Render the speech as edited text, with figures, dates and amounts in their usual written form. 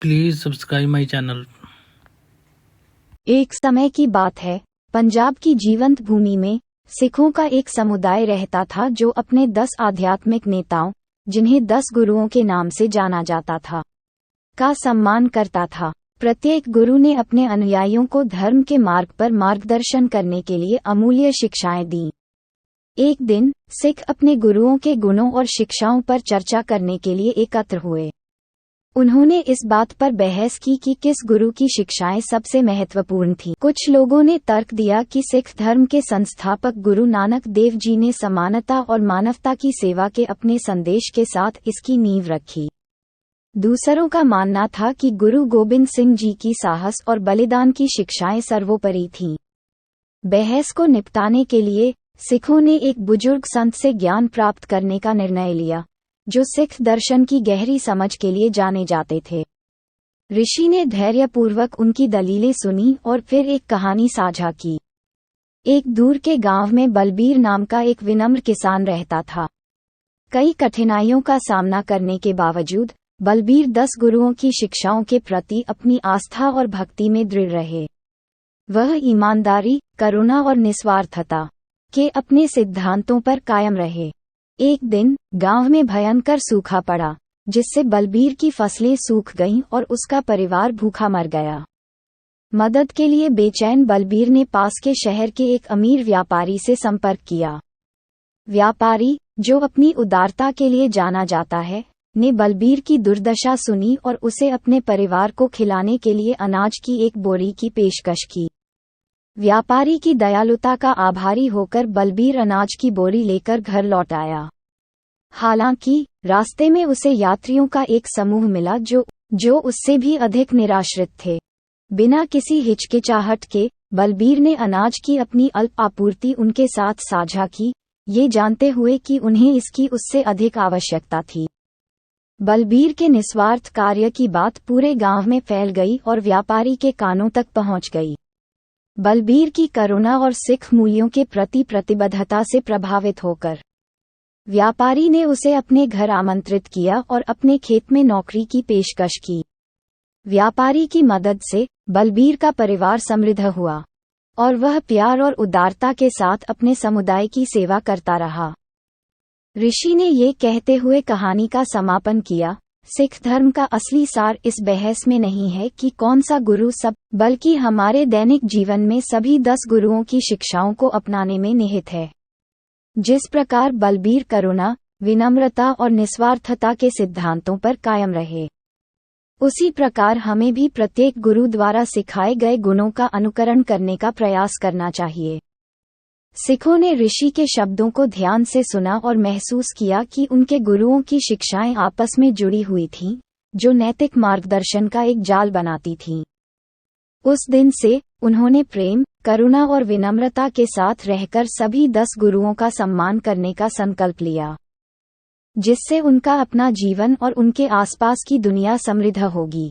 Please subscribe my channel. एक समय की बात है, पंजाब की जीवंत भूमि में सिखों का एक समुदाय रहता था जो अपने 10 आध्यात्मिक नेताओं, जिन्हें 10 गुरुओं के नाम से जाना जाता था, का सम्मान करता था। प्रत्येक गुरु ने अपने अनुयायियों को धर्म के मार्ग पर मार्गदर्शन करने के लिए अमूल्य शिक्षाएं दी। एक दिन सिख अपने गुरुओं के गुणों और शिक्षाओं पर चर्चा करने के लिए एकत्र हुए। उन्होंने इस बात पर बहस की कि किस गुरु की शिक्षाएं सबसे महत्वपूर्ण थीं। कुछ लोगों ने तर्क दिया कि सिख धर्म के संस्थापक गुरु नानक देव जी ने समानता और मानवता की सेवा के अपने संदेश के साथ इसकी नींव रखी। दूसरों का मानना था कि गुरु गोबिंद सिंह जी की साहस और बलिदान की शिक्षाएं सर्वोपरि थीं। बहस को निपटाने के लिए सिखों ने एक बुजुर्ग संत से ज्ञान प्राप्त करने का निर्णय लिया, जो सिख दर्शन की गहरी समझ के लिए जाने जाते थे। ऋषि ने धैर्यपूर्वक उनकी दलीलें सुनी और फिर एक कहानी साझा की। एक दूर के गांव में बलबीर नाम का एक विनम्र किसान रहता था। कई कठिनाइयों का सामना करने के बावजूद बलबीर 10 गुरुओं की शिक्षाओं के प्रति अपनी आस्था और भक्ति में दृढ़ रहे। वह ईमानदारी, करुणा और निस्वार्थता के अपने सिद्धांतों पर कायम रहे। एक दिन गांव में भयंकर सूखा पड़ा, जिससे बलबीर की फसलें सूख गईं और उसका परिवार भूखा मर गया। मदद के लिए बेचैन बलबीर ने पास के शहर के एक अमीर व्यापारी से संपर्क किया। व्यापारी, जो अपनी उदारता के लिए जाना जाता है, ने बलबीर की दुर्दशा सुनी और उसे अपने परिवार को खिलाने के लिए अनाज की एक बोरी की पेशकश की। व्यापारी की दयालुता का आभारी होकर बलबीर अनाज की बोरी लेकर घर लौट आया। हालांकि रास्ते में उसे यात्रियों का एक समूह मिला जो उससे भी अधिक निराश्रित थे। बिना किसी हिचकिचाहट के बलबीर ने अनाज की अपनी अल्प आपूर्ति उनके साथ साझा की, ये जानते हुए कि उन्हें इसकी उससे अधिक आवश्यकता थी। बलबीर के निस्वार्थ कार्य की बात पूरे गांव में फैल गई और व्यापारी के कानों तक पहुंच गई। बलबीर की करुणा और सिख मूल्यों के प्रति प्रतिबद्धता से प्रभावित होकर व्यापारी ने उसे अपने घर आमंत्रित किया और अपने खेत में नौकरी की पेशकश की। व्यापारी की मदद से बलबीर का परिवार समृद्ध हुआ और वह प्यार और उदारता के साथ अपने समुदाय की सेवा करता रहा। ऋषि ने ये कहते हुए कहानी का समापन किया, सिख धर्म का असली सार इस बहस में नहीं है कि कौन सा गुरु सब, बल्कि हमारे दैनिक जीवन में सभी 10 गुरुओं की शिक्षाओं को अपनाने में निहित है। जिस प्रकार बलबीर करुणा, विनम्रता और निस्वार्थता के सिद्धांतों पर कायम रहे, उसी प्रकार हमें भी प्रत्येक गुरु द्वारा सिखाए गए गुणों का अनुकरण करने का प्रयास करना चाहिए। सिखों ने ऋषि के शब्दों को ध्यान से सुना और महसूस किया कि उनके गुरुओं की शिक्षाएं आपस में जुड़ी हुई थीं, जो नैतिक मार्गदर्शन का एक जाल बनाती थीं। उस दिन से उन्होंने प्रेम, करुणा और विनम्रता के साथ रहकर सभी 10 गुरुओं का सम्मान करने का संकल्प लिया, जिससे उनका अपना जीवन और उनके आसपास की दुनिया समृद्ध होगी।